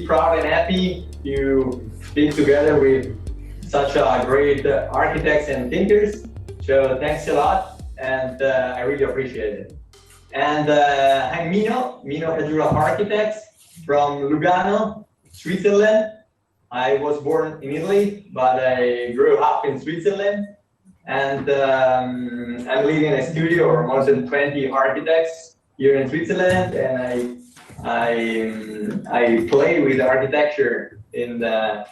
really proud and happy to be together with such great architects and thinkers. So thanks a lot, and I really appreciate it. And I'm Mino Caggiula Architects from Lugano, Switzerland. I was born in Italy, but I grew up in Switzerland. And I'm leading a studio of more than 20 architects here in Switzerland, and I play with architecture in the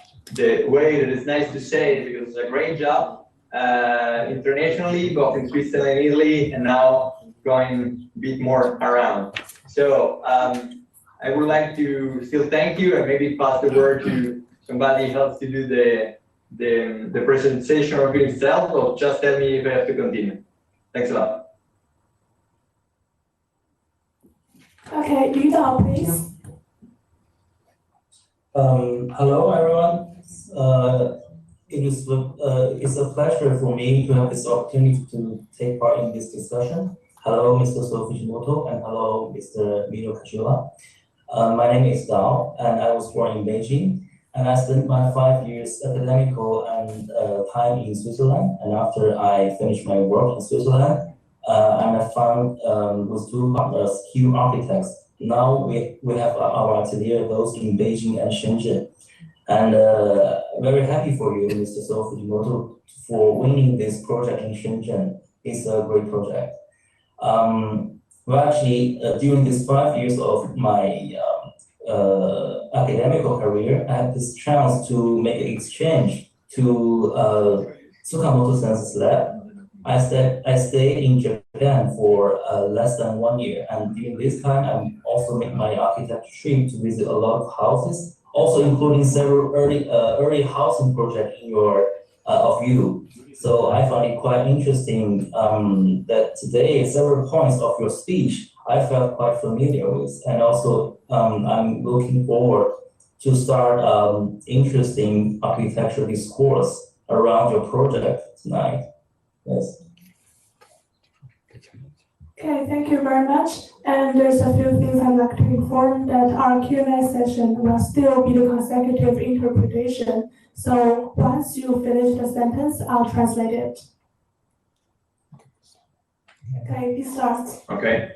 way that is nice to say, because it's a great job internationally, both in Switzerland and Italy, and now going a bit more around. So I would like to still thank you, and maybe pass the word to somebody else to do the presentation of itself, or just tell me if I have to continue. Thanks a lot. Okay, Yuda, please. Hello, everyone. It's a pleasure for me to have this opportunity to take part in this discussion. Hello, Mr. Sou Fujimoto, and hello, Mr. Mino Caggiula. My name is Dao, and I was born in Beijing. And I spent my 5 years academical and time in Switzerland. And after I finished my work in Switzerland, I found with two partners, Q Architects. Now we have our atelier both in Beijing and Shenzhen. And very happy for you, Mr. Sou Fujimoto, for winning this project in Shenzhen. It's a great project. Well, actually, during these 5 years of my academical career, I had this chance to make an exchange to Tsukamoto Sensei's lab. I stayed in Japan for less than 1 year, and during this time, I also made my architecture trip to visit a lot of houses, also including several early housing projects in your of you. So I found it quite interesting that today several points of your speech I felt quite familiar with, and also I'm looking forward to start interesting architecture discourse around your project tonight. Yes. Okay, thank you very much. And there's a few things I'd like to inform that our Q&A session will still be the consecutive interpretation. So once you finish the sentence, I'll translate it. Okay, please start. Okay.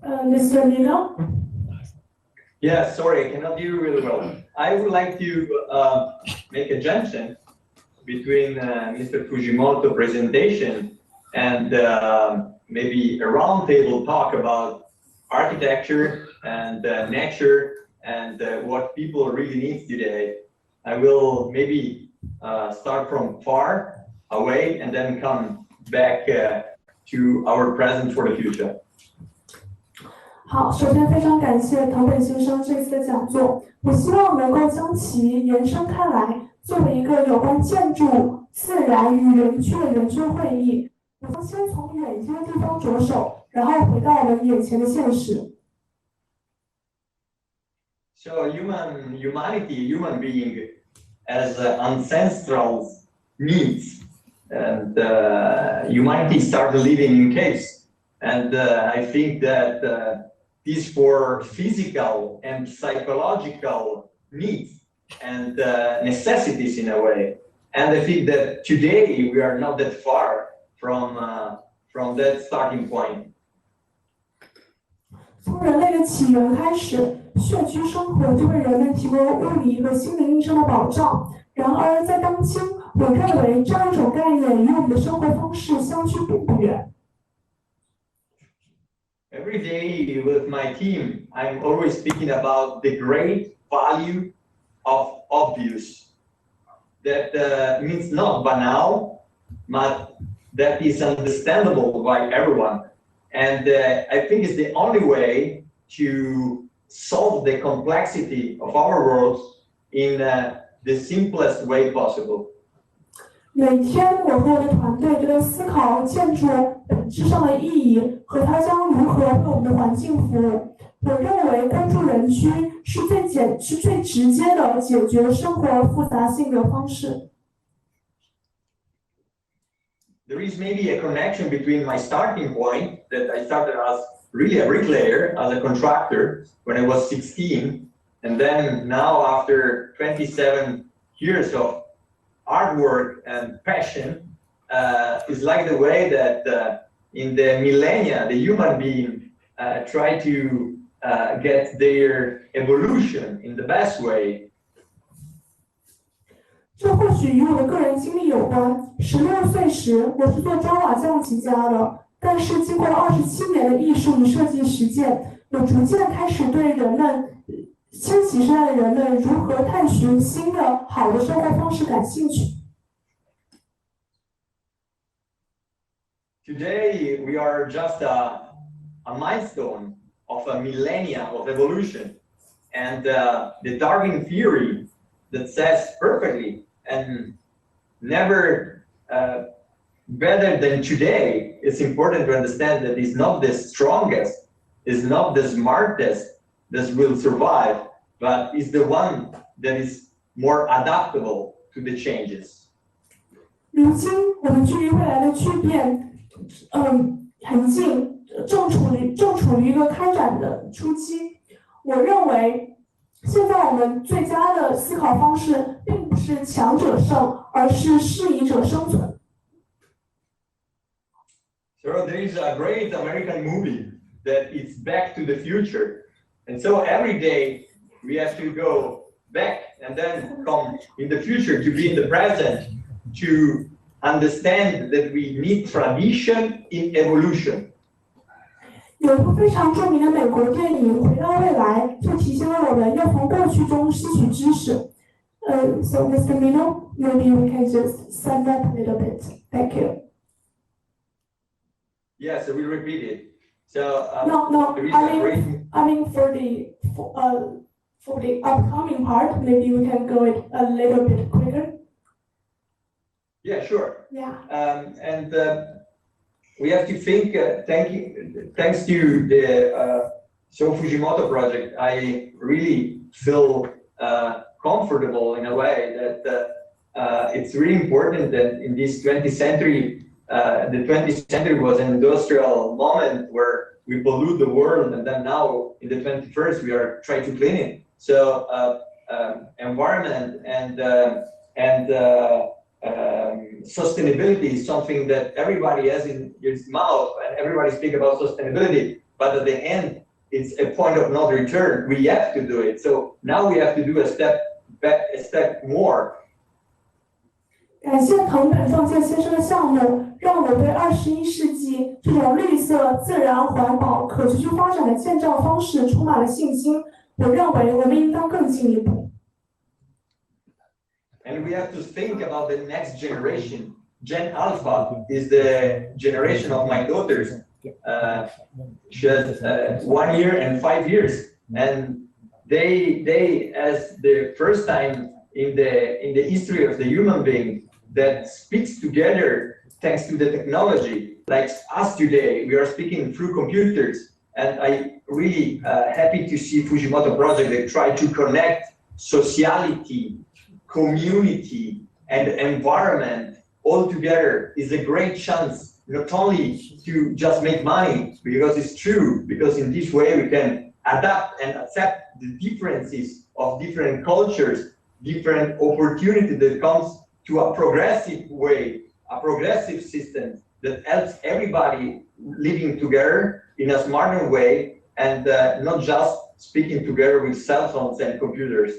Mr. Mino? Yeah, sorry, I cannot hear you really well. I would like to make a junction between Mr. Fujimoto presentation and maybe a roundtable talk about architecture and nature and what people really need today. I will maybe start from far away and then come back to our present for the future. 好，首先非常感谢藤本先生这次的讲座。我希望能够将其延伸开来，作为一个有关建筑、自然与人居的圆桌会议。我将先从远一些的地方着手，然后回到我们眼前的现实。So human being as ancestral needs, and humanity started living in caves, and I think that these for physical and psychological needs and necessities in a way. And I think that today we are not that far from that starting point. 从人类的起源开始，穴居生活就为人们提供物理和心灵医生的保障。然而，在当今，我认为这样一种概念与我们的生活方式相距并不远。Every day with my team, I'm always speaking about the great value of obvious. That means not banal, but that is understandable by everyone. And I think it's the only way to solve the complexity of our world in the simplest way possible. 每天，我和我的团队都在思考建筑本质上的意义和它将如何为我们的环境服务。我认为关注人居是最直接的解决生活复杂性的方式。There is maybe a connection between my starting point that I started as really a bricklayer, as a contractor when I was 16. And then now after 27 years of hard work and passion, it's like the way that in the millennia, the human being try to get their evolution in the best way. 这或许与我的个人经历有关。16岁时，我是做砖瓦匠起家的，但是经过了27年的艺术与设计实践，我逐渐开始对人们千禧世代的人们如何探寻新的好的生活方式感兴趣。Today, we are just a milestone of a millennia of evolution. And the Darwin theory that says perfectly and never better than today, it's important to understand that it's not the strongest, it's not the smartest that will survive, but it's the one that is more adaptable to the changes. 如今，我们距离未来的巨变，很近，正处于一个开展的初期。我认为，现在我们最佳的思考方式，并不是强者胜，而是适宜者生存。So there is a great American movie that is Back to the Future. And so every day we have to go back and then come in the future to be in the present, to understand that we need tradition in evolution. 有一部非常著名的美国电影《回到未来》，就提醒了我们要从过去中吸取知识。So Mr. Mino, maybe we can just sum up a little bit. Thank you. Yeah, so we repeat it. So No, there is a great. I mean for the upcoming part, maybe we can go it a little bit quicker. Yeah, sure. Yeah. And we have to think. Thanks to the Sou Fujimoto project, I really feel comfortable in a way that it's really important that in this 20th century. The 20th century was an industrial moment where we pollute the world, and then now in the 21st we are trying to clean it. So environment and sustainability is something that everybody has in its mouth, and everybody speaks about sustainability. But at the end, it's a point of no return. We have to do it. So now we have to do a step back, a step more. 感谢藤本壮介先生的项目，让我对21世纪这种绿色、自然、环保、可持续发展的建造方式充满了信心。我认为我们应当更进一步。And we have to think about the next generation. Gen Alpha is the generation of my daughters. She has 1 year and 5 years, and they as the first time in the history of the human being that speaks together thanks to the technology. Like us today, we are speaking through computers, and I really happy to see Fujimoto project that try to connect sociality, community, and environment all together. Is a great chance not only to just make money, because it's true, because in this way we can adapt and accept the differences of different cultures, different opportunity that comes to a progressive way, a progressive system that helps everybody living together in a smarter way, and not just speaking together with cell phones and computers.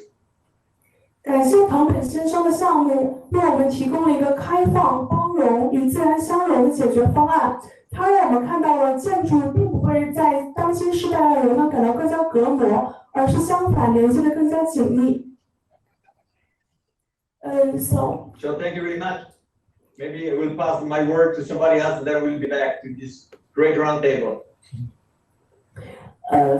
感谢藤本先生的项目，为我们提供了一个开放、包容与自然相融的解决方案。它让我们看到了建筑并不会在当今时代让人们感到更加隔膜，而是相反连接得更加紧密。So thank you very much. Maybe I will pass my word to somebody else, and then we'll be back to this great round table.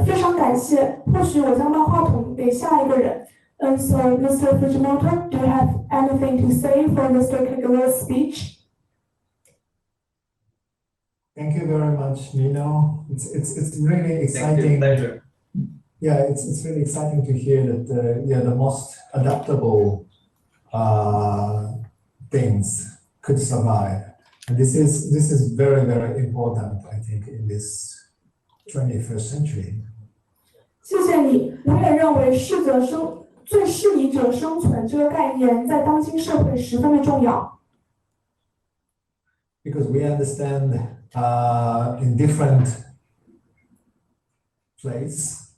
非常感谢，或许我将把话筒给下一个人。So Mr. Fujimoto, do you have anything to say for Mr. Caggiula's speech? Thank you very much, Mino. It's really exciting. Thank you. Pleasure. Yeah, it's really exciting to hear that the most adaptable things could survive. And this is very, very important, I think, in this 21st century. 谢谢你，我也认为最适宜者生存这个概念在当今社会十分的重要。Because we understand in different places,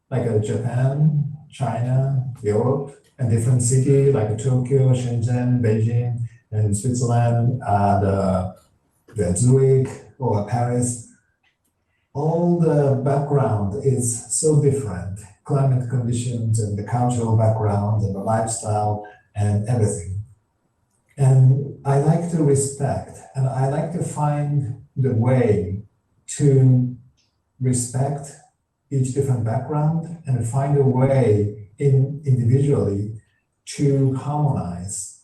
like Japan, China, Europe, and different cities like Tokyo, Shenzhen, Beijing, and Switzerland, the Zurich or Paris. All the background is so different, climate conditions and the cultural background and the lifestyle and everything. And I like to respect and I like to find the way to respect each different background and find a way individually to harmonize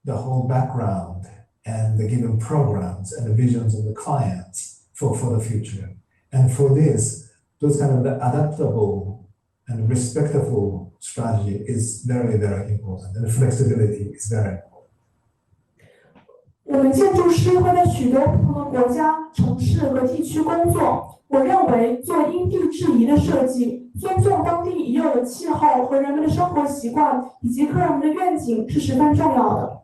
the whole background and the given programs and the visions of the clients for the future. And for this, those kind of adaptable and respectful strategy is very, very important. And flexibility is very important. 我们建筑师会在许多不同的国家、城市和地区工作。我认为做因地制宜的设计，尊重当地已有的气候和人们的生活习惯，以及客人们的愿景是十分重要的。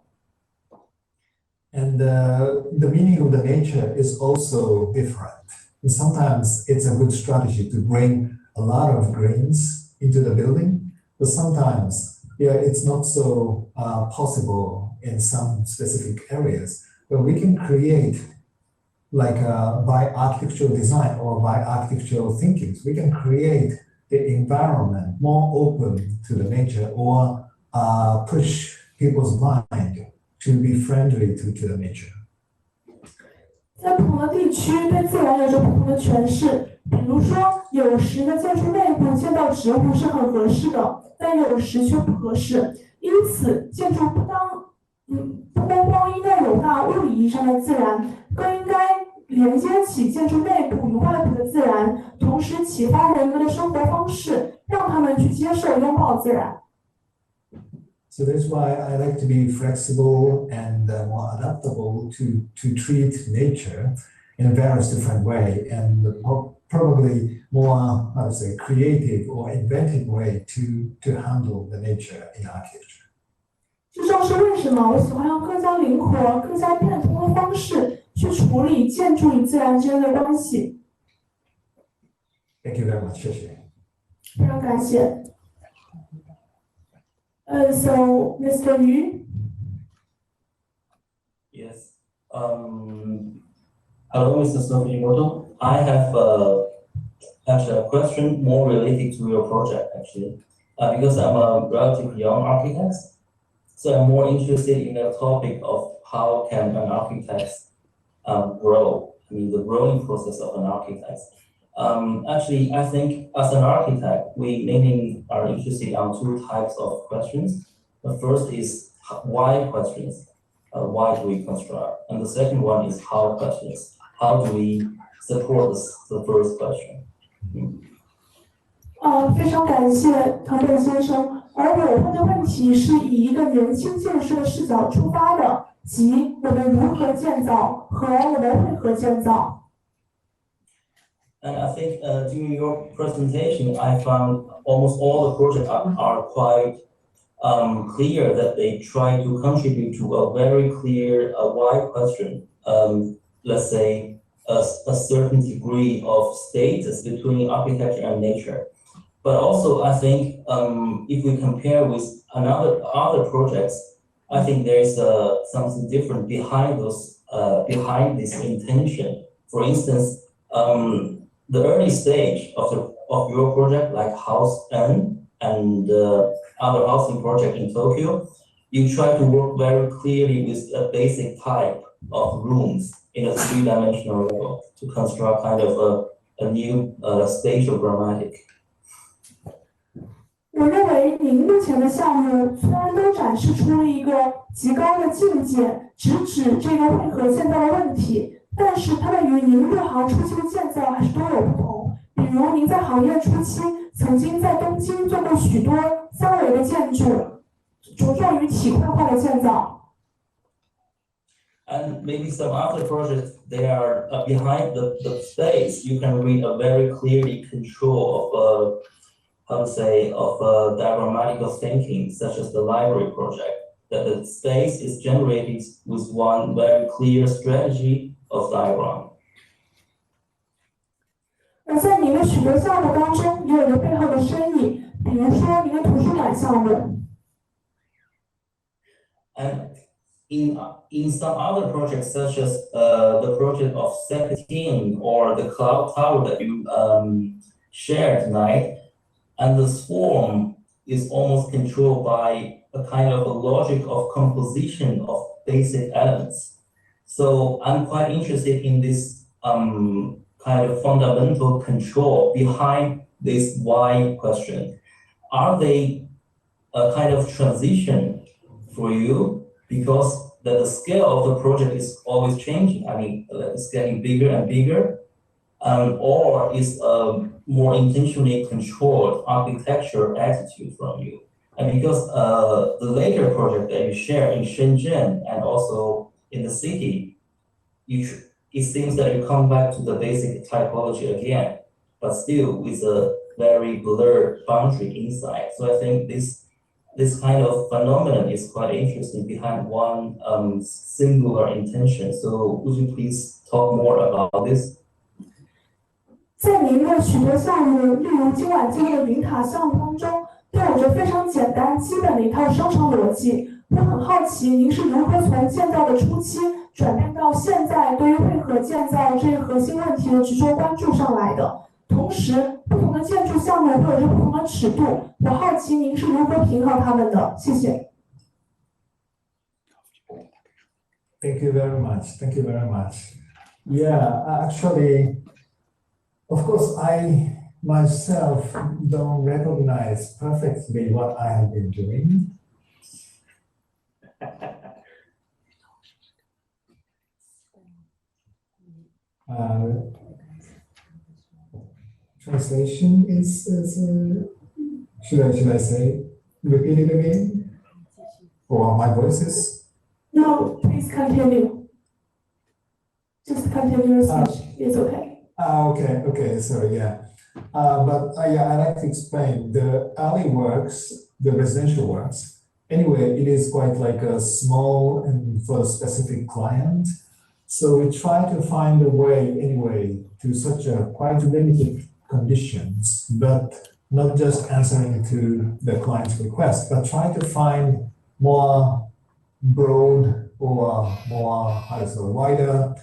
And the meaning of the nature is also different. And sometimes it's a good strategy to bring a lot of greens into the building, but sometimes, it's not so possible in some specific areas. But we can create, like by architectural design or by architectural thinking, we can create the environment more open to the nature or push people's mind to be friendly to the nature. 在不同的地区，对自然有着不同的诠释。比如说，有时的建筑内部见到植物是很合适的，但有时却不合适。因此，建筑不光应该容纳物理意义上的自然，更应该连接起建筑内部与外部的自然，同时启发人们的生活方式，让他们去接受拥抱自然。So that's why I like to be flexible and more adaptable to treat nature in various different way and probably more, I would say, creative or inventive way to handle the nature in architecture. 这正是为什么我喜欢用更加灵活、更加变通的方式去处理建筑与自然之间的关系。Thank you very much. 谢谢。非常感谢。So, Mr. Yu? Yes. Hello, Mr. Sou Fujimoto. I have actually a question more related to your project, actually, because I'm a relatively young architect. So I'm more interested in the topic of how can an architect grow. I mean, the growing process of an architect. Actually, I think as an architect, we mainly are interested in two types of questions. The first is why questions. Why do we construct? And the second one is how questions. How do we support the first question? 非常感谢唐本先生。而我问的问题是以一个年轻建设的视角出发的，即我们如何建造和我们为何建造。And I think during your presentation, I found almost all the projects are quite clear that they try to contribute to a very clear why question. Let's say a certain degree of status between architecture and nature. But also, I think if we compare with other projects, I think there is something different behind this intention. For instance, the early stage of your project, like House N and other housing project in Tokyo, you try to work very clearly with a basic type of rooms in a three-dimensional level to construct kind of a new spatial grammatic. 我认为您目前的项目虽然都展示出了一个极高的境界，直指这个为何建造的问题，但是它们与您入行初期的建造还是多有不同。比如您在行业初期曾经在东京做过许多三维的建筑，着重于体块化的建造。And maybe some other projects, they are behind the space. You can read a very clearly control of diagrammatical thinking, such as the library project, that the space is generated with one very clear strategy of diagram. 而在您的许多项目当中，也有着背后的深意，比如说您的图书馆项目。And in some other projects, such as the project of Xiagning or the cloud tower that you shared tonight, and the swarm is almost controlled by a kind of a logic of composition of basic elements. So I'm quite interested in this kind of fundamental control behind this why question. Are they a kind of transition for you? Because the scale of the project is always changing. I mean, it's getting bigger and bigger, or is a more intentionally controlled architecture attitude from you. And because the later project that you share in Shenzhen and also in the city, it seems that you come back to the basic typology again, but still with a very blurred boundary inside. So I think this kind of phenomenon is quite interesting behind one singular intention. So would you please talk more about this? 在您的许多项目，例如今晚进入的云塔项目当中，都有着非常简单基本的一套生成逻辑。我很好奇，您是如何从建造的初期转变到现在对于为何建造这一核心问题的执着关注上来的？同时，不同的建筑项目会有着不同的尺度，我好奇您是如何平衡它们的？谢谢。Thank you very much. Thank you very much. Yeah, actually, of course, I myself don't recognize perfectly what I have been doing. Translation is should I say repeat it again? Or my voices? No, please continue. Just continue your speech. It's okay. Okay, sorry, yeah. Yeah, I like to explain the alley works, the residential works. Anyway, it is quite like a small and for a specific client. So we try to find a way anyway to such a quite limited conditions, but not just answering to the client's request, but try to find more broad or more, how to say, wider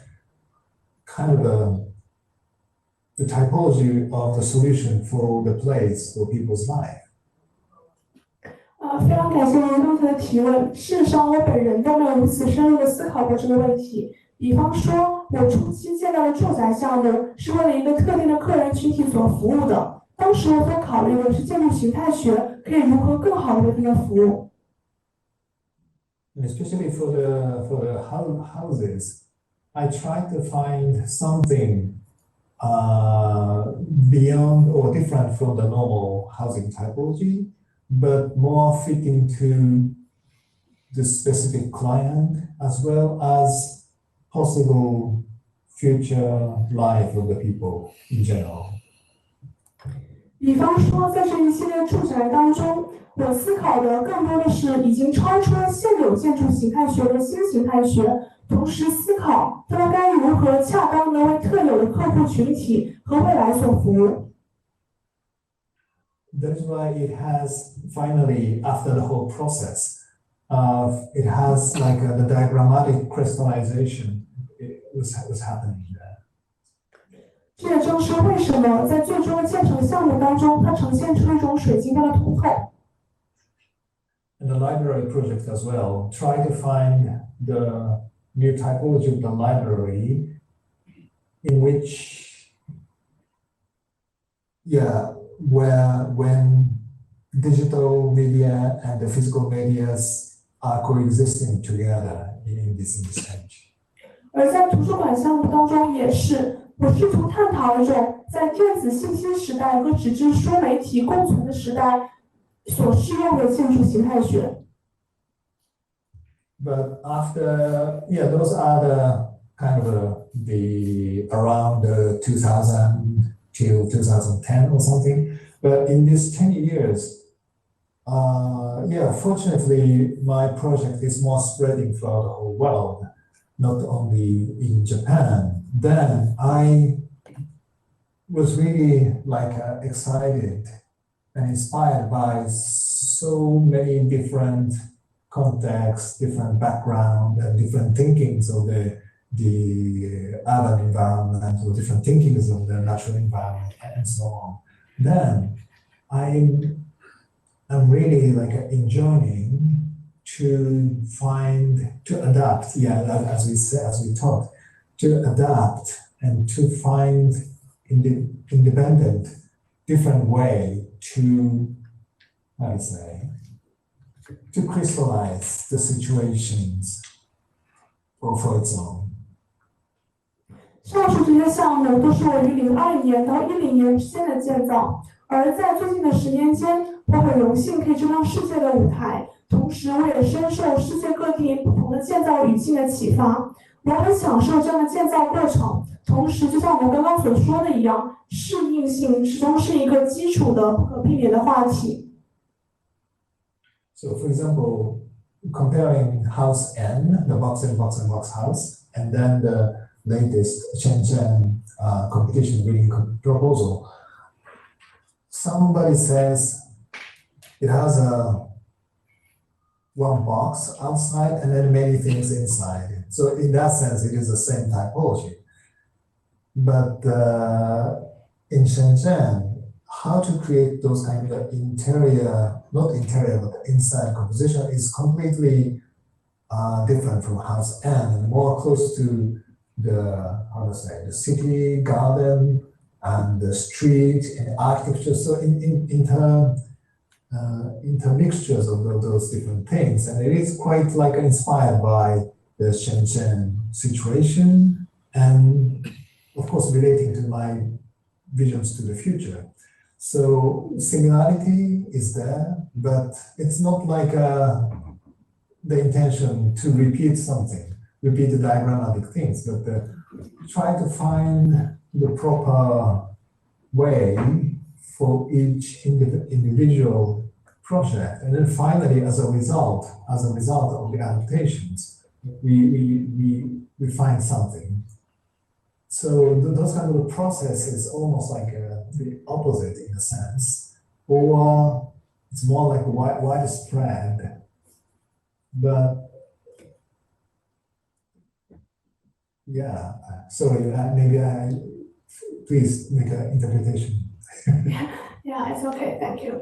kind of the typology of the solution for the place for people's life. 非常感谢您刚才的提问。事实上，我本人都没有如此深入的思考过这个问题。比方说，我初期建造的住宅项目是为了一个特定的客人群体所服务的。当时我所考虑的是建筑形态学可以如何更好的为他们服务。Especially for the houses, I try to find something beyond or different from the normal housing typology, but more fitting to the specific client as well as possible future life of the people in general. 比方说，在这一系列住宅当中，我思考的更多的是已经超出了现有建筑形态学的新形态学，同时思考它们该如何恰当的为特有的客户群体和未来所服务。That's why it has finally, after the whole process, it has like the diagrammatic crystallization. It was happening there. 这也正是为什么在最终的建成项目当中，它呈现出一种水晶般的通透。And the library project as well, try to find the new typology of the library in which, when digital media and the physical medias are coexisting together in this stage. 而在图书馆项目当中也是，我试图探讨一种在电子信息时代和纸质书媒体共存的时代所适用的建筑形态学。but after, yeah, those are the kind of the around 2000 till 2010 or something. But in these 10 years, yeah, fortunately, my project is more spreading throughout the whole world, not only in Japan. Then I was really like excited and inspired by so many different contexts, different background, and different thinkings of the urban environment, or different thinkings of the natural environment, and so on. Then I'm really like enjoying to adapt, yeah, as we talked, to adapt and to find independent, different way to, how do you say, to crystallize the situations for its own. 上述这些项目都是我于02年到10年之间的建造，而在最近的10年间，我很荣幸可以站上世界的舞台，同时我也深受世界各地不同的建造语境的启发。我很享受这样的建造过程，同时就像我们刚刚所说的一样，适应性始终是一个基础的不可避免的话题。So, for example, comparing House N, the box and box and box house, and then the latest Shenzhen competition winning proposal, somebody says it has one box outside and then many things inside. So in that sense, it is the same typology. But in Shenzhen, how to create those kind of interior, not interior, but inside composition is completely different from House N, and more close to the, how to say, the city garden and the street and architecture. So intermixtures of those different things. And it is quite like inspired by the Shenzhen situation, and of course relating to my visions to the future. So similarity is there, but it's not like the intention to repeat something, repeat the diagrammatic things, but try to find the proper way for each individual project. And then finally, as a result of the adaptations, we find something. So those kind of process is almost like the opposite in a sense, or it's more like widespread. But yeah, sorry, maybe please make an interpretation. Yeah, it's okay, thank you.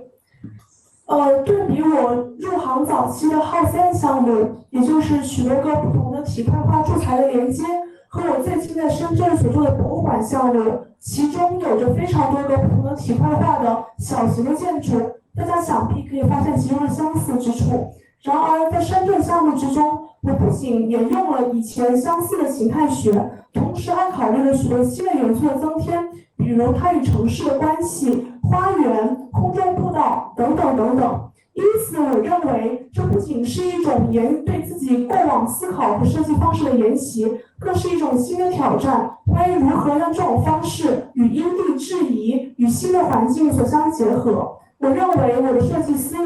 对比我入行早期的浩3项目，也就是许多个不同的体块化铸材的连接，和我最近在深圳所做的博物馆项目，其中有着非常多个不同的体块化的小型的建筑，大家想必可以发现其中的相似之处。然而，在深圳项目之中，我不仅沿用了以前相似的形态学，同时还考虑了许多新的元素的增添，比如它与城市的关系、花园、空中步道等等等等。因此，我认为这不仅是一种对自己过往思考和设计方式的沿袭，更是一种新的挑战，关于如何让这种方式与因地制宜、与新的环境所相结合。我认为我的设计思路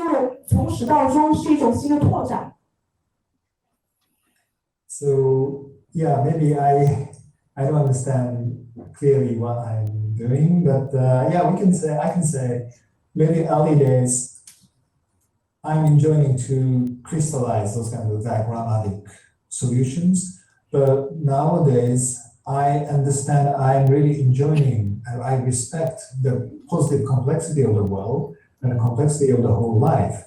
从始到终是一种新的拓展。So yeah, maybe I don't understand clearly what I'm doing, but yeah, I can say maybe early days I'm enjoying to crystallize those kind of diagrammatic solutions, but nowadays I understand I'm really enjoying and I respect the positive complexity of the world and the complexity of the whole life.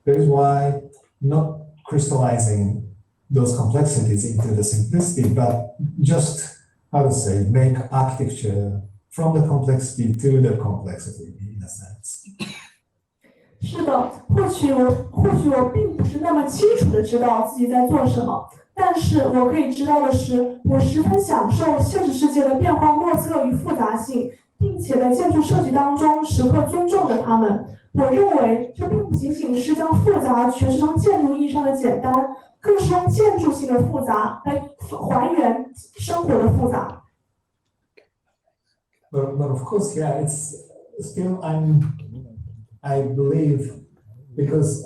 That is why not crystallizing those complexities into the simplicity, but just, how to say, make architecture from the complexity to the complexity in a sense. 是的，或许我并不是那么清楚的知道自己在做什么，但是我可以知道的是，我十分享受现实世界的变幻莫测与复杂性，并且在建筑设计当中时刻尊重着它们。我认为这并不仅仅是将复杂诠释成建筑意义上的简单，更是用建筑性的复杂来还原生活的复杂。But of course, yeah, it's still I believe because,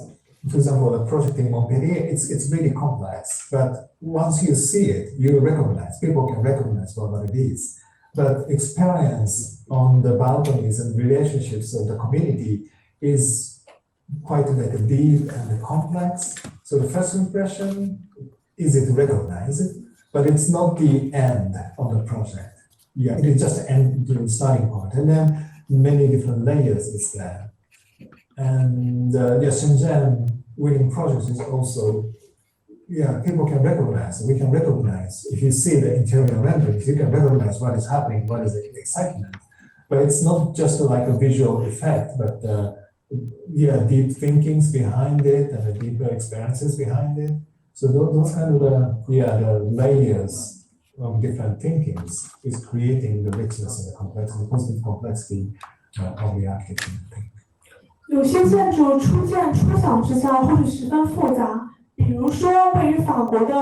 for example, the project in Montpellier, it's really complex. But once you see it, you recognize, people can recognize what it is. But experience on the balconies and relationships of the community is quite like deep and complex. So the first impression is it recognized, but it's not the end of the project. Yeah, it is just the starting point, and then many different layers is there. And Shenzhen winning projects is also, people can recognize, we can recognize, if you see the interior renderings, you can recognize what is happening, what is the excitement. But it's not just like a visual effect, but deep thinkings behind it and the deeper experiences behind it. So those kind of the layers of different thinkings is creating the richness and the complexity, the positive complexity of the architecture. 有些建筑初见初想之下或许十分复杂，比如说位于法国的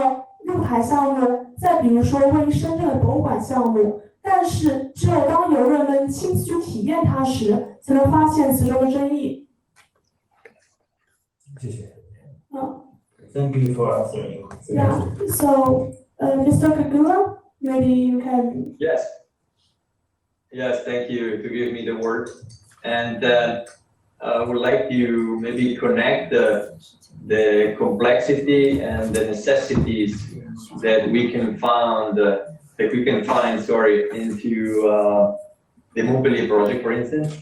露台项目，再比如说位于深圳的博物馆项目。但是只有当游人们亲自去体验它时，才能发现其中的真意。谢谢。Thank you for answering. Yeah. So, Mr. Caggiula, maybe you can. Yes. Yes, thank you to give me the word. And I would like to maybe connect the complexity and the necessities that we can find, into the Montpellier project, for instance,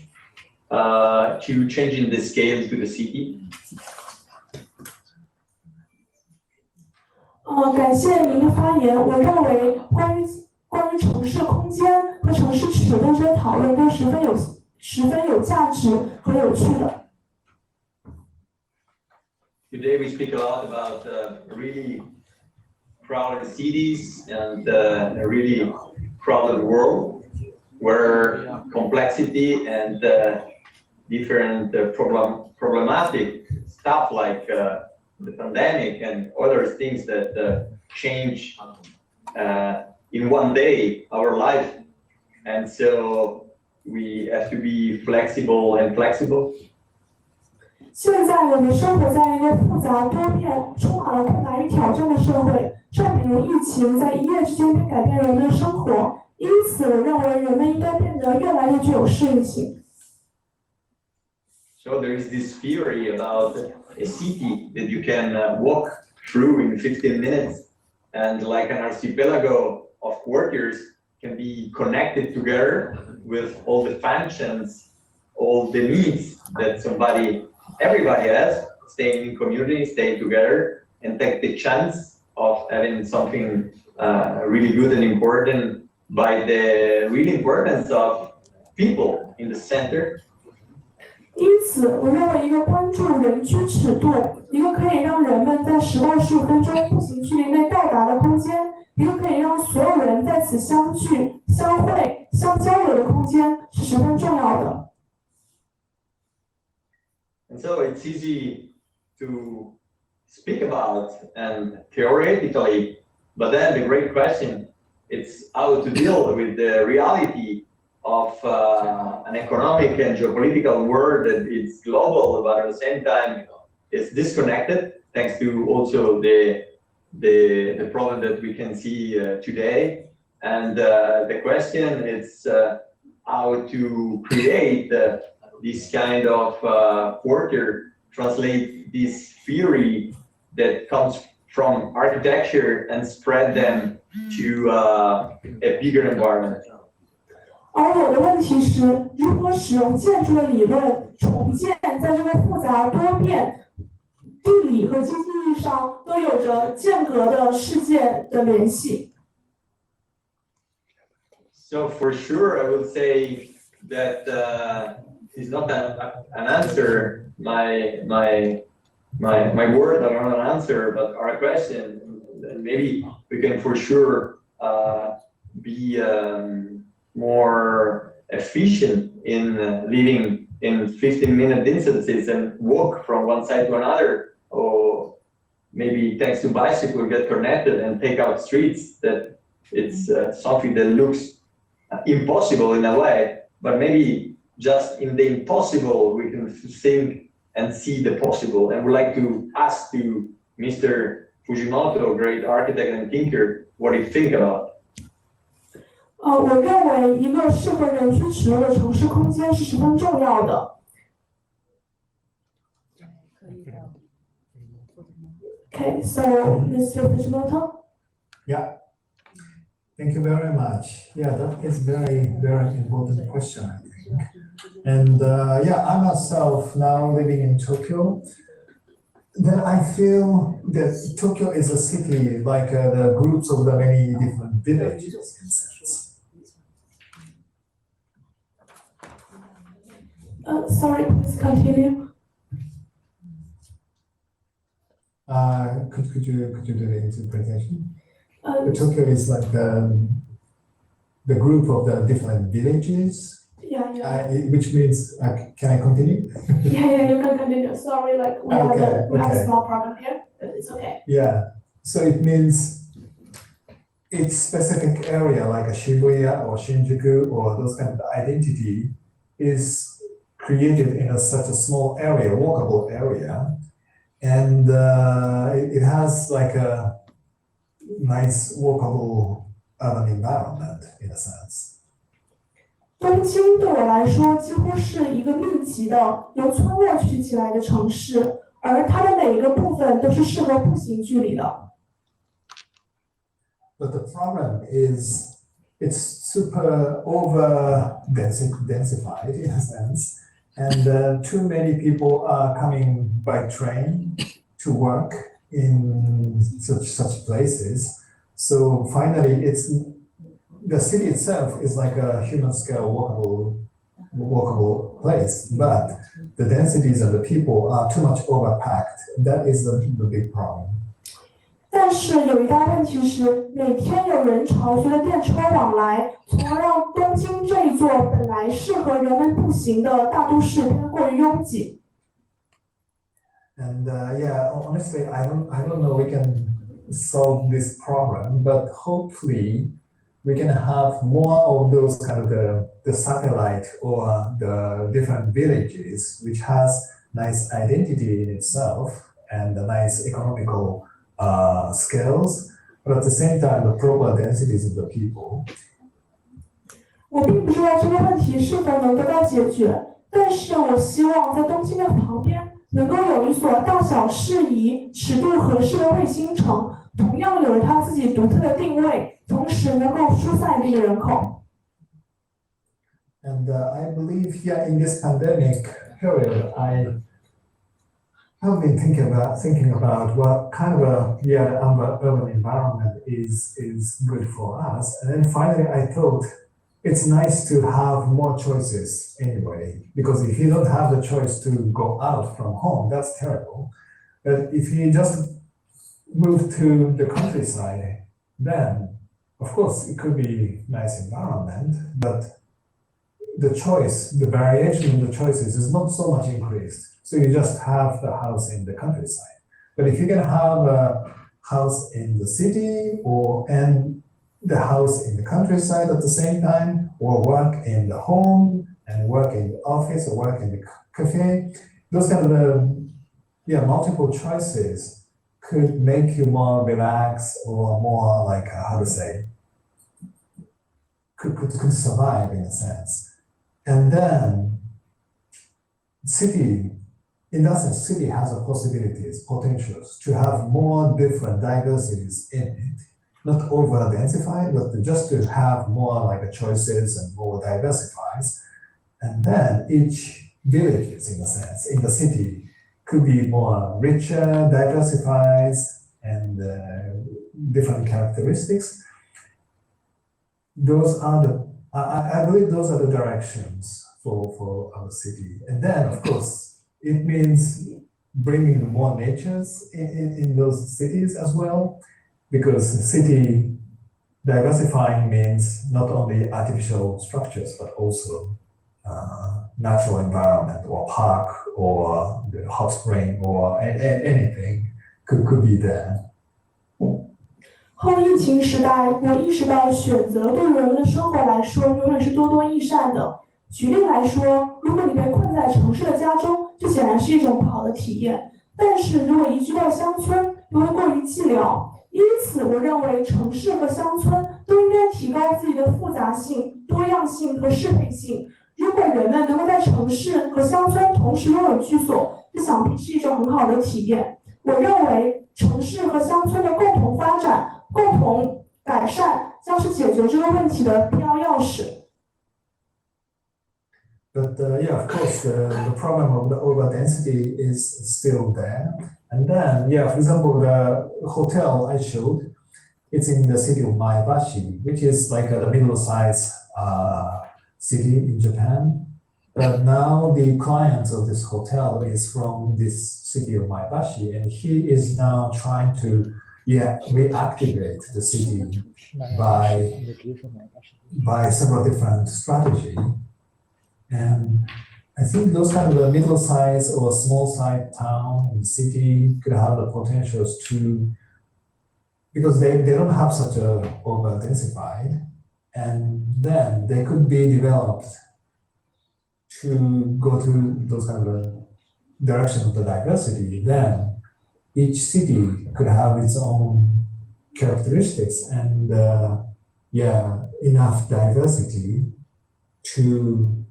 to changing the scale to the city. 感谢您的发言。我认为关于城市空间和城市尺度这些讨论都十分有价值和有趣的。Today we speak a lot about really crowded cities and a really crowded world where complexity and different problematic stuff like the pandemic and other things that change in one day our life, and so we have to be flexible and flexible. 现在我们生活在一个复杂多变、充满了困难与挑战的社会，正比如疫情在一夜之间改变人们的生活，因此我认为人们应该变得越来越具有适应性。So there is this theory about a city that you can walk through in 15 minutes, and like an archipelago of workers can be connected together with all the functions, all the needs that everybody has, staying in community, staying together, and take the chance of having something really good and important by the real importance of people in the center. 因此，我认为一个关注人居尺度，一个可以让人们在10到15分钟步行距离内到达的空间，一个可以让所有人在此相聚、相会、相交流的空间，是十分重要的。And so it's easy to speak about and theoretically, but then the great question is how to deal with the reality of an economic and geopolitical world that is global, but at the same time is disconnected, thanks to also the problem that we can see today. And the question is how to create this kind of quarter, translate this theory that comes from architecture and spread them to a bigger environment. 而我的问题是，如何使用建筑的理论重建在这个复杂多变、地理和经济意义上都有着间隔的世界的联系。So for sure, I would say that it's not an answer. My word are not an answer, but our question. And maybe we can for sure be more efficient in living in 15-minute distances and walk from one side to another, or maybe thanks to bicycle get connected and take out streets, that it's something that looks impossible in a way, but maybe just in the impossible we can think and see the possible. And we'd like to ask to Mr. Fujimoto, great architect and thinker, what do you think about? 我认为一个适合人居使用的城市空间是十分重要的。Okay, so Mr. Fujimoto. Yeah. Thank you very much. Yeah, that is very, very important question, I think. And yeah, I myself now living in Tokyo, then I feel that Tokyo is a city like the groups of the many different villages in sense. Sorry, please continue. Could you do the interpretation? Tokyo is like the group of the different villages. Yeah. Which means, can I continue? Yeah, you can continue. Sorry, like we have a small problem here, but it's okay. Yeah, so it means its specific area like a Shibuya or Shinjuku or those kind of identity is created in such a small area, walkable area, and it has like a nice walkable urban environment in a sense. 东京对我来说几乎是一个密集的由村落聚起来的城市，而它的每一个部分都是适合步行距离的。But the problem is it's super over densified in a sense, and too many people are coming by train to work in such places. So finally, the city itself is like a human scale walkable place, but the densities of the people are too much overpacked. That is the big problem. 但是有一大问题是，每天有人潮随着电车往来，从而让东京这一座本来适合人们步行的大都市变得过于拥挤。And yeah, honestly, I don't know we can solve this problem, but hopefully we can have more of those kind of the satellite or the different villages, which has nice identity in itself and the nice economical skills, but at the same time the proper densities of the people. 我并不知道这个问题是否能得到解决，但是我希望在东京的旁边能够有一所大小适宜、尺度合适的卫星城，同样有着它自己独特的定位，同时能够疏散这个人口。And I believe here in this pandemic period, I have been thinking about what kind of a urban environment is good for us. And then finally, I thought it's nice to have more choices anyway, because if you don't have the choice to go out from home, that's terrible. But if you just move to the countryside, then of course it could be nice environment, but the choice, the variation in the choices is not so much increased. So you just have the house in the countryside. But if you can have a house in the city and the house in the countryside at the same time, or work in the home and work in the office or work in the cafe, those kind of multiple choices could make you more relaxed or more like could survive in a sense. And then city has a potentials to have more different diversities in it, not over densified, but just to have more like choices and more diversified. And then each villages, in a sense, in the city could be more richer, diversified, and different characteristics. I believe those are the directions for our city. And then, of course, it means bringing more natures in those cities as well, because city diversifying means not only artificial structures, but also natural environment or park or the hot spring or anything. could be there. 后疫情时代，我意识到选择对于人们的生活来说永远是多多益善的。举例来说，如果你被困在城市的家中，这显然是一种不好的体验。但是如果移居到乡村，又会过于寂寥。因此，我认为城市和乡村都应该提高自己的复杂性、多样性和适配性。如果人们能够在城市和乡村同时拥有居所，这想必是一种很好的体验。我认为城市和乡村的共同发展、共同改善将是解决这个问题的必要钥匙。But yeah, of course, the problem of the overdensity is still there. And then, yeah, for example, the hotel I showed, it's in the city of Maebashi, which is like the middle-sized city in Japan. But now the client of this hotel is from this city of Maebashi, and he is now trying to, reactivate the city by several different strategies. And I think those kind of a middle-sized or small-sized town and city could have the potentials to, because they don't have such a over-densified, and then they could be developed to go to those kind of a direction of the diversity. Then each city could have its own characteristics and enough diversity to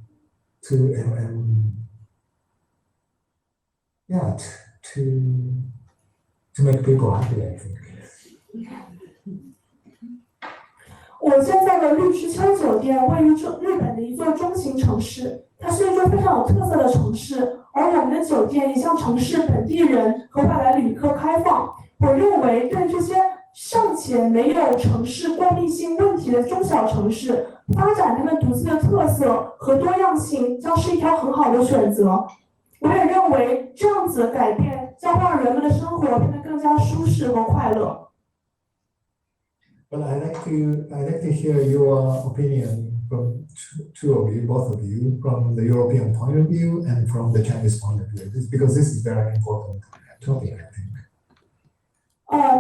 make people happy, I think. 我现在的绿之丘酒店位于日本的一座中型城市，它是一座非常有特色的城市，而我们的酒店也向城市本地人和外来旅客开放。我认为对这些尚且没有城市过密性问题的中小城市，发展他们独自的特色和多样性将是一条很好的选择。我也认为这样子的改变将会让人们的生活变得更加舒适和快乐。But I'd like to hear your opinion from two of you, both of you, from the European point of view and from the Chinese point of view, because this is very important topic, I think.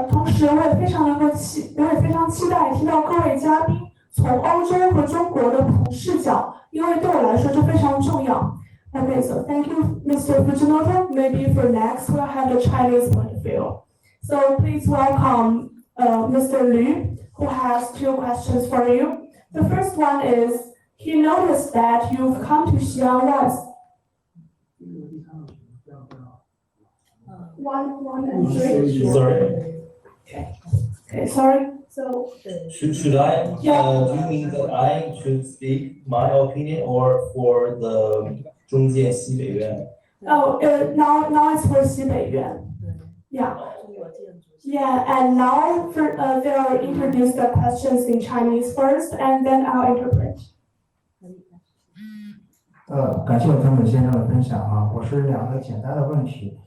同时我也非常期待听到各位嘉宾从欧洲和中国的不同视角，因为对我来说这非常重要。Okay, so thank you, Mr. Fujimoto. Maybe for next we'll have the Chinese point of view. So please welcome Mr. Liu, who has two questions for you. The first one is, he noticed that you've come to Xi'an once. One and three. Sorry. Okay, sorry. So Should I? Yeah. Do you mean that I should speak my opinion or for the 中介西北院? now it's for Xibei Yeah. Yeah, and now they'll introduce the questions in Chinese first, and then I'll interpret. 感谢藤本先生的分享啊，我是两个简单的问题。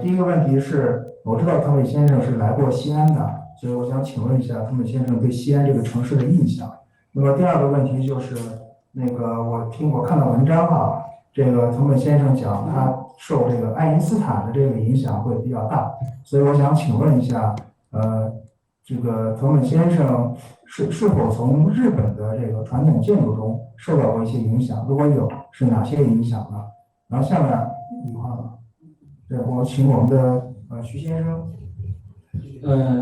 第一个问题是，我知道藤本先生是来过西安的，所以我想请问一下藤本先生对西安这个城市的印象。那么第二个问题就是，我看到文章哈，这个藤本先生讲他受这个爱因斯坦的这个影响会比较大，所以我想请问一下，这个藤本先生是否从日本的这个传统建筑中受到过一些影响？如果有，是哪些影响呢？然后下面对，我请我们的徐先生。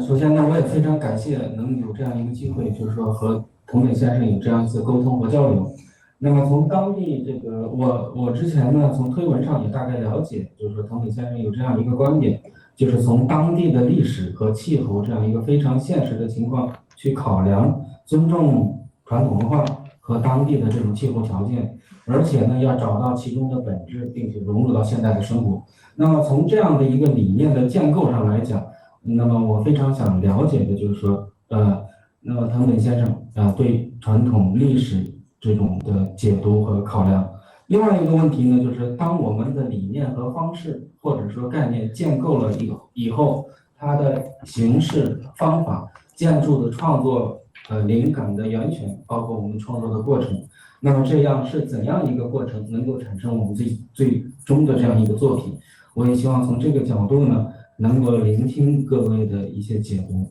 首先呢，我也非常感谢能有这样一个机会，就是说和藤本先生有这样一次沟通和交流。那么从当地这个，我之前呢从推文上也大概了解，就是说藤本先生有这样一个观点，就是从当地的历史和气候这样一个非常现实的情况去考量，尊重传统文化和当地的这种气候条件，而且呢要找到其中的本质，并且融入到现代的生活。那么从这样的一个理念的建构上来讲，那么我非常想了解的就是说，那么藤本先生对传统历史这种的解读和考量。另外一个问题呢，就是当我们的理念和方式或者说概念建构了以后，它的形式、方法、建筑的创作、灵感的源泉，包括我们创作的过程，那么这样是怎样一个过程能够产生我们最终的这样一个作品？我也希望从这个角度呢，能够聆听各位的一些解读。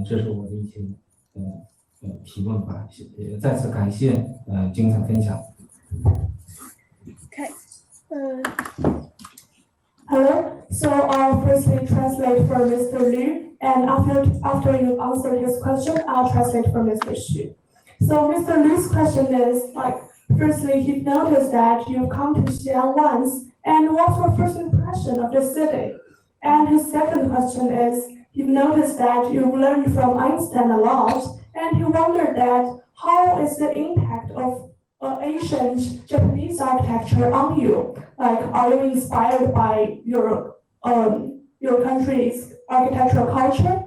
这是我的一些提问吧。再次感谢精彩分享。Okay. Hello. So I'll firstly translate for Mr. Liu, and after you answer his question, I'll translate for Mr. Xu. So Mr. Liu's question is like, firstly, he noticed that you've come to Xi'an once, and what's your first impression of the city? And his second question is, he noticed that you've learned from Einstein a lot, and he wondered that how is the impact of ancient Japanese architecture on you? Like, are you inspired by your country's architectural culture?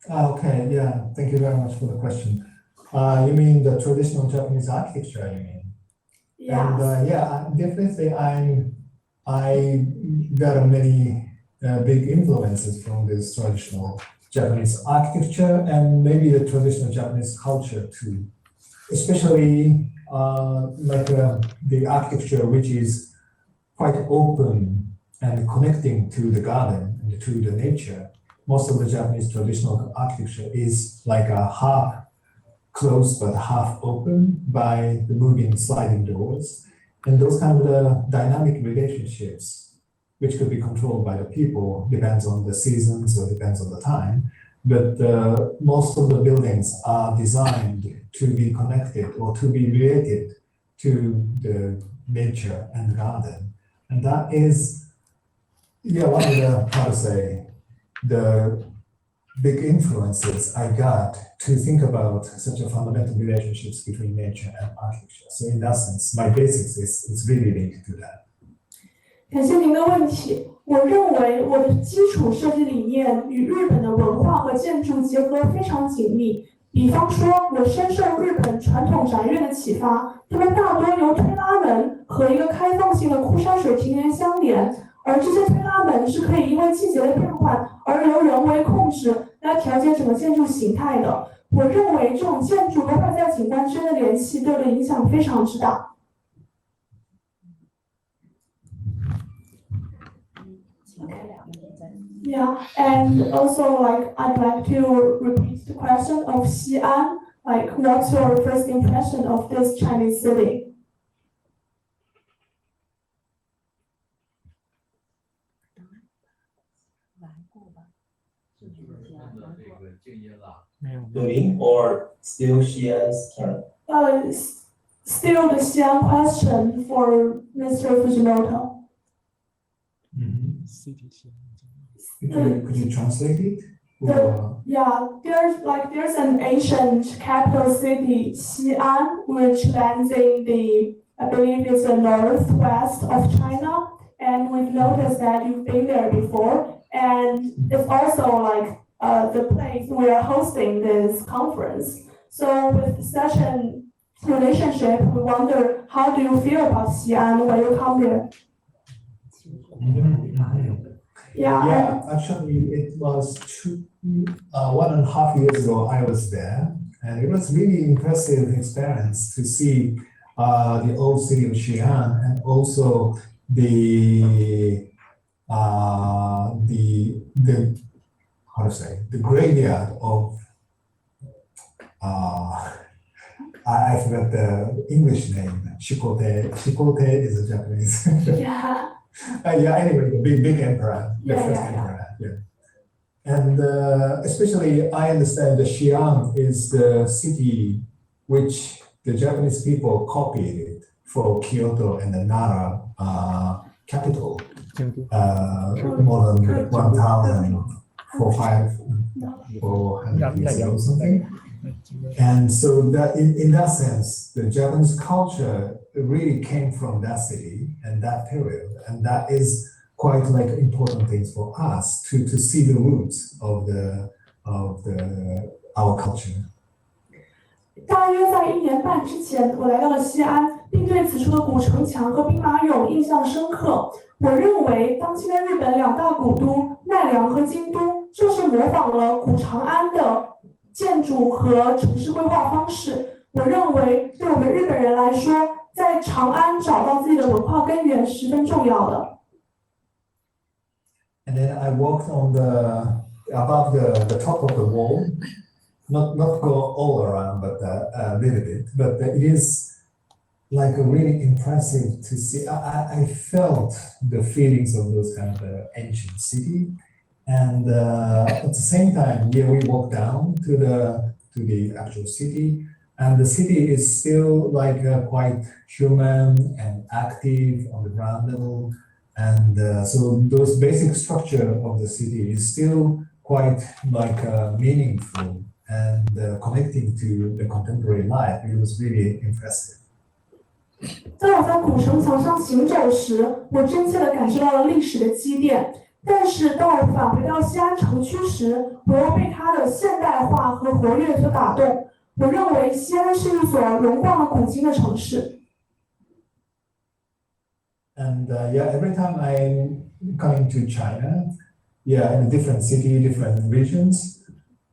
Okay, yeah, thank you very much for the question. You mean the traditional Japanese architecture, you mean? Yeah. And definitely I got many big influences from this traditional Japanese architecture and maybe the traditional Japanese culture too. Especially the architecture which is quite open and connecting to the garden and to the nature. Most of the Japanese traditional architecture is like a half closed but half open by the moving sliding doors. And those kind of the dynamic relationships, which could be controlled by the people, depends on the seasons or depends on the time. But most of the buildings are designed to be connected or to be related to the nature and garden. And that is, one of the big influences I got to think about such a fundamental relationships between nature and architecture. So in that sense, my basics is really linked to that. 感谢您的问题。我认为我的基础设计理念与日本的文化和建筑结合非常紧密。比方说，我深受日本传统宅院的启发，它们大多由推拉门和一个开放性的枯山水庭园相连，而这些推拉门是可以因为季节的变换而由人为控制来调节整个建筑形态的。我认为这种建筑和外在景观之间的联系对我的影响非常之大。Yeah, and also I'd like to repeat the question of Xi'an. Like, what's your first impression of this Chinese city? Doing or still Xi'an's turn? Still the Xi'an question for Mr. Fujimoto. Could you translate it? There's an ancient capital city, Xi'an, which lands in I believe it's the northwest of China, and we've noticed that you've been there before, and it's also the place we are hosting this conference. So with such a relationship, we wonder, how do you feel about Xi'an when you come there? Yeah, actually, it was 1.5 years ago I was there, and it was really impressive experience to see the old city of Xi'an and also the graveyard of I forgot the English name. Shikote. Shikote is a Japanese. Yeah. Anyway, the big emperor, the first emperor. Yeah. And especially, I understand that Xi'an is the city which the Japanese people copied it for Kyoto and the Nara capital more than 400 years ago or something. And so that in that sense, the Japanese culture really came from that city and that period, and that is quite important things for us to see the roots of our culture. 大约在1年半之前，我来到了西安，并对此处的古城墙和兵马俑印象深刻。我认为，当今的日本2大古都奈良和京都，正是模仿了古长安的建筑和城市规划方式。我认为，对我们日本人来说，在长安找到自己的文化根源十分重要的。And then I walked on above the top of the wall, not go all around, but a little bit. But it is like really impressive to see. I felt the feelings of those kind of ancient city, and at the same time, yeah, we walked down to the actual city, and the city is still like quite human and active on the ground level, and so those basic structure of the city is still quite like meaningful and connecting to the contemporary life. It was really impressive. 在我在古城墙上行走时，我真切地感受到了历史的积淀。但是当我返回到西安城区时，我又被它的现代化和活跃所打动。我认为西安是一所荣光了古今的城市。And yeah, every time I'm coming to China, yeah, in a different city, different regions,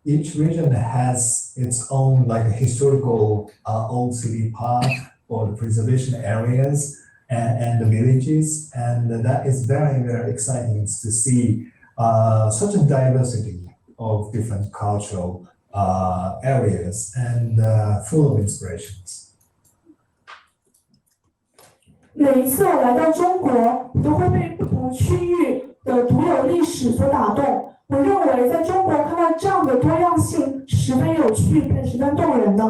each region has its own like historical old city park or the preservation areas and the villages, and that is very, very exciting to see such a diversity of different cultural areas and full of inspirations. 每一次我来到中国，我都会被不同区域的独有历史所打动。我认为在中国看到这样的多样性十分有趣，也十分动人的。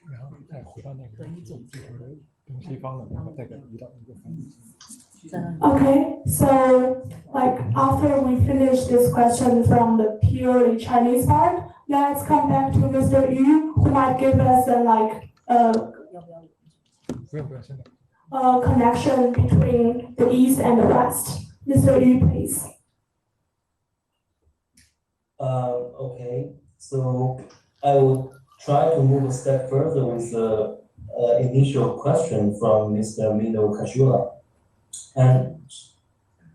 然后再回到那个东西方的，然后再移到一个翻译。Okay, so like after we finish this question from the purely Chinese part, let's come back to Mr. Yu, who might give us a connection between the East and the West. Mr. Yu, please. Okay, so I will try to move a step further with the initial question from Mr. Mino Caggiula. And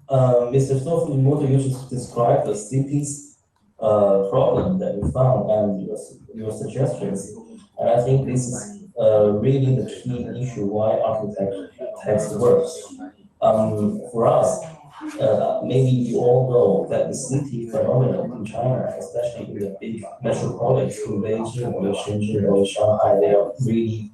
Mr. Sou Fujimoto, you just described the city's problem that you found and your suggestions. And I think this is really the key issue why architects works. For us, maybe you all know that the city phenomenon in China, especially in the big metropolises, in Beijing or Shenzhen or Shanghai, they are really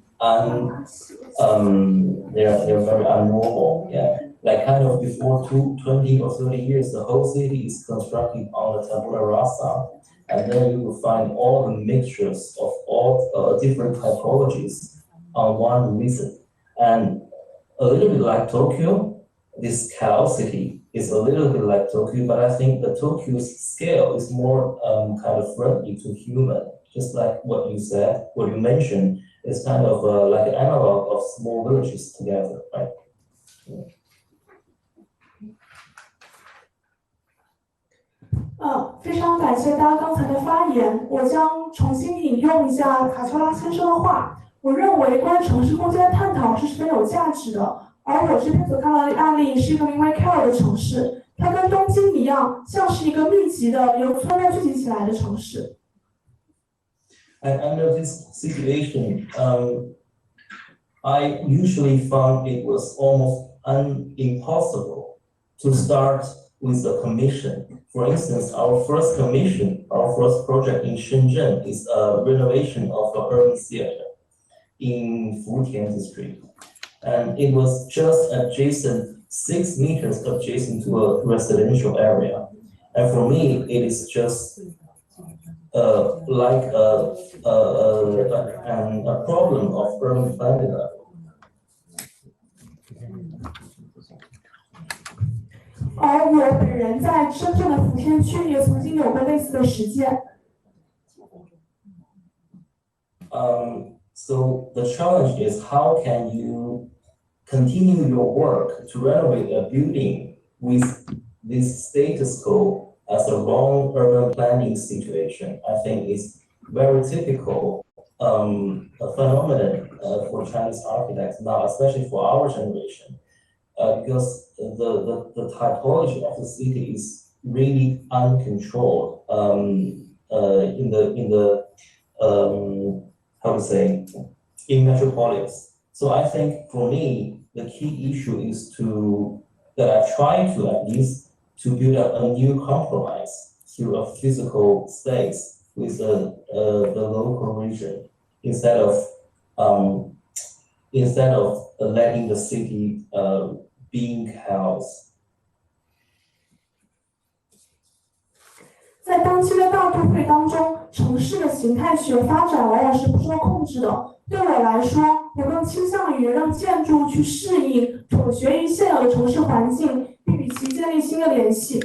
they're very abnormal. Yeah, like kind of before 20 or 30 years, the whole city is constructed on the tabula rasa, and then you will find all the mixtures of all different typologies on one reason. And a little bit like Tokyo, this chaos city is a little bit like Tokyo, but I think the Tokyo's scale is more kind of friendly to human, just like what you said, what you mentioned. It's kind of like an analog of small villages together, right? Yeah. 非常感谢大家刚才的发言。我将重新引用一下卡乔拉先生的话。我认为关于城市空间的探讨是十分有价值的。而我这边所看到的案例是一个名为 Carol 的城市，它跟东京一样，像是一个密集的由村落聚集起来的城市。And under this situation, I usually found it was almost impossible to start with a commission. For instance, our first project in Shenzhen is a renovation of the urban theater in Futian district. And it was just 6 meters adjacent to a residential area. And for me, it is just like a problem of urban planning. 而我本人在深圳的福田区也曾经有过类似的实践。So the challenge is how can you continue your work to renovate a building with this status quo as a wrong urban planning situation? I think is very typical a phenomenon for Chinese architects now, especially for our generation, because the typology of the city is really uncontrolled. how to say, in metropolis. So I think for me, the key issue is that I try to at least to build up a new compromise through a physical space with the local region instead of letting the city being housed. 在当期的大都会当中，城市的形态学发展往往是不受控制的。对我来说，我更倾向于让建筑去适应、妥协于现有的城市环境，并与其建立新的联系。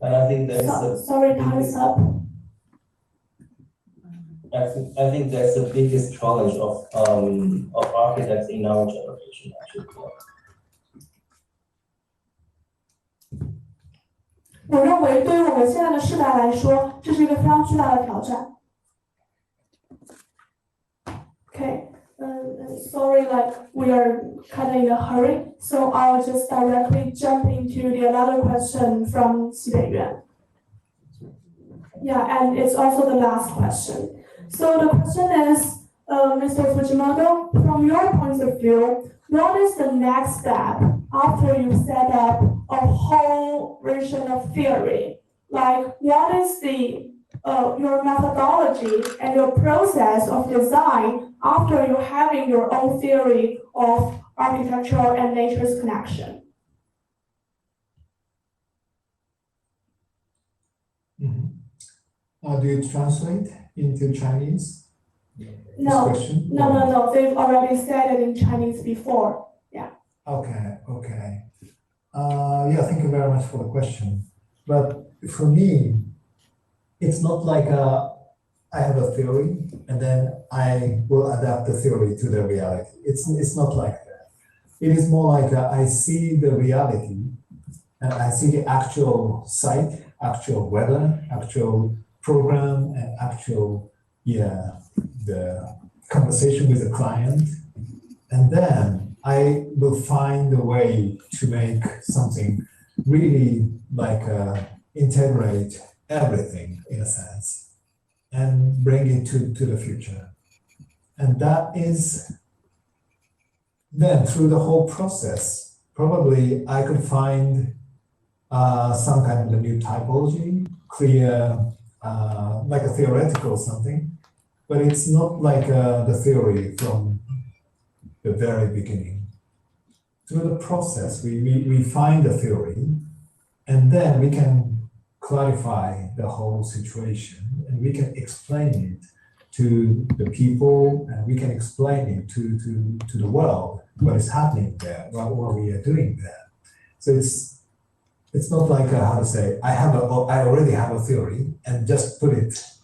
And I think that's Sorry, time is up. I think that's the biggest challenge of architects in our generation actually. 我认为，对于我们现在的世代来说，这是一个非常巨大的挑战。Okay, sorry, like we are kind of in a hurry, so I'll just directly jump into the another question from Xibei. Yeah, and it's also the last question. So the question is, Mr. Fujimoto, from your point of view, what is the next step after you set up a whole version of theory? Like, what is your methodology and your process of design after you're having your own theory of architecture and nature's connection? Do you translate into Chinese? No, This question? no. They've already said it in Chinese before. Yeah. Okay. Yeah, thank you very much for the question. But for me, it's not like I have a theory and then I will adapt the theory to the reality. It's not like that. It is more like I see the reality and I see the actual site, actual weather, actual program, and actual, the conversation with the client. And then I will find a way to make something really like integrate everything in a sense and bring it to the future. And that is then through the whole process, probably I could find some kind of a new typology, clear, like a theoretical something, but it's not like the theory from the very beginning. Through the process, we find the theory, and then we can clarify the whole situation, and we can explain it to the people, and we can explain it to the world, what is happening there, what we are doing there. So it's not like how to say, I already have a theory and just put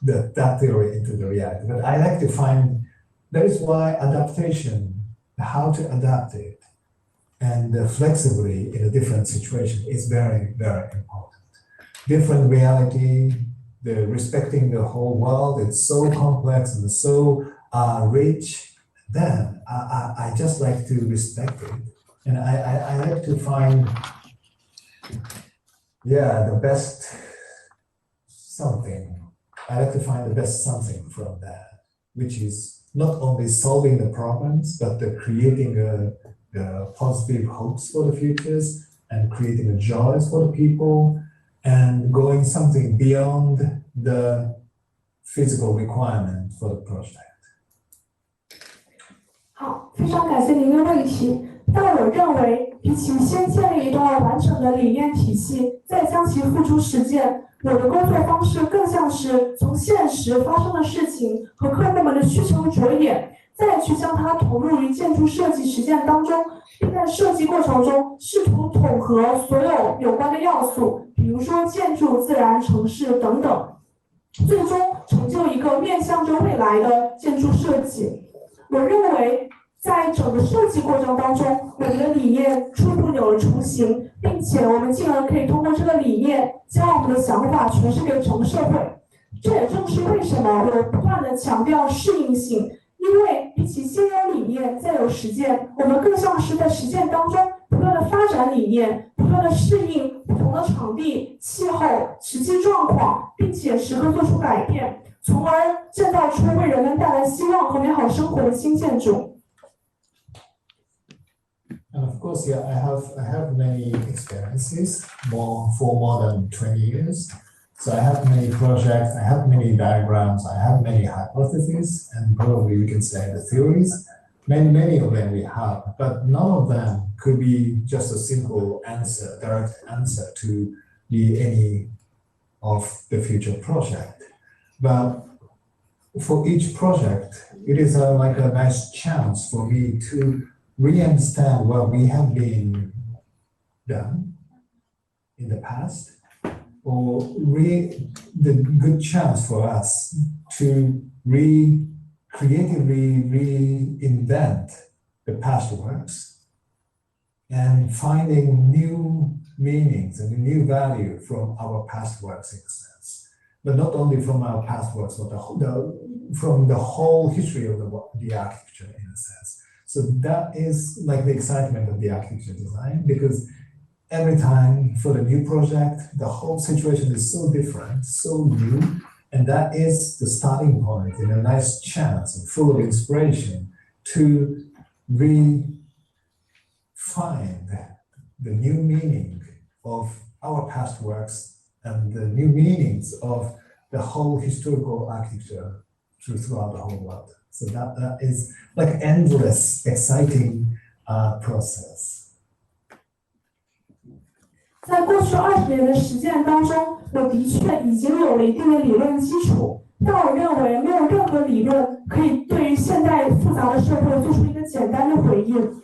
that theory into the reality. But I like to find, that is why adaptation, how to adapt it and flexibly in a different situation is very, very important. Different reality, respecting the whole world, it's so complex and so rich, then I just like to respect it. And I like to find the best something. I like to find the best something from that, which is not only solving the problems, but creating the positive hopes for the futures and creating the joys for the people and going something beyond the physical requirement for the project. 好，非常感谢您的问题。但我认为，比起先建立一套完整的理念体系，再将其付诸实践，我的工作方式更像是从现实发生的事情和客户们的需求着眼，再去将它投入于建筑设计实践当中，并在设计过程中试图统合所有有关的要素，比如说建筑、自然、城市等等，最终成就一个面向着未来的建筑设计。我认为，在整个设计过程当中，我们的理念初步有了雏形，并且我们进而可以通过这个理念，将我们的想法诠释给整个社会。这也正是为什么我不断地强调适应性，因为比起先有理念再有实践，我们更像是在实践当中不断地发展理念，不断地适应不同的场地、气候、实际状况，并且时刻做出改变。从而建造出为人们带来希望和美好生活的新建筑。And of course, yeah, I have many experiences for more than 20 years. So I have many projects, I have many diagrams, I have many hypotheses, and probably we can say the theories. Many of them we have, but none of them could be just a simple answer, direct answer to be any of the future project. But for each project, it is like a nice chance for me to re-understand what we have been done in the past, or the good chance for us to creatively reinvent the past works and finding new meanings and new value from our past works in a sense. But not only from our past works, but from the whole history of the architecture in a sense. So that is like the excitement of the architecture design, because every time for the new project, the whole situation is so different, so new, and that is the starting point and a nice chance and full of inspiration to refine the new meaning of our past works and the new meanings of the whole historical architecture throughout the whole world. So that is like endless, exciting process. 在过去20年的实践当中，我的确已经有了一定的理论基础，但我认为没有任何理论可以对于现代复杂的社会做出一个简单的回应。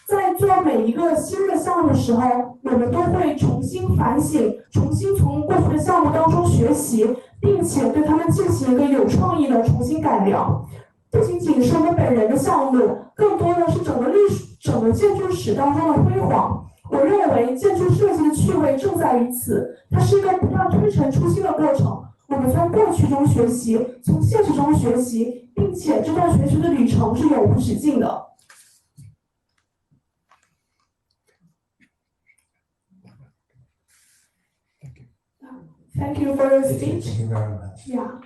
在做每一个新的项目的时候，我们都会重新反省，重新从过去的项目当中学习，并且对他们进行一个有创意的重新改良。不仅仅是我们本人的项目，更多的是整个建筑史当中的辉煌。我认为建筑设计的趣味正在于此，它是一个不断推陈出新的过程。我们从过去中学习，从现实中学习，并且这段学习的旅程是永无止境的。Thank you for your speech. Thank you very much. Yeah.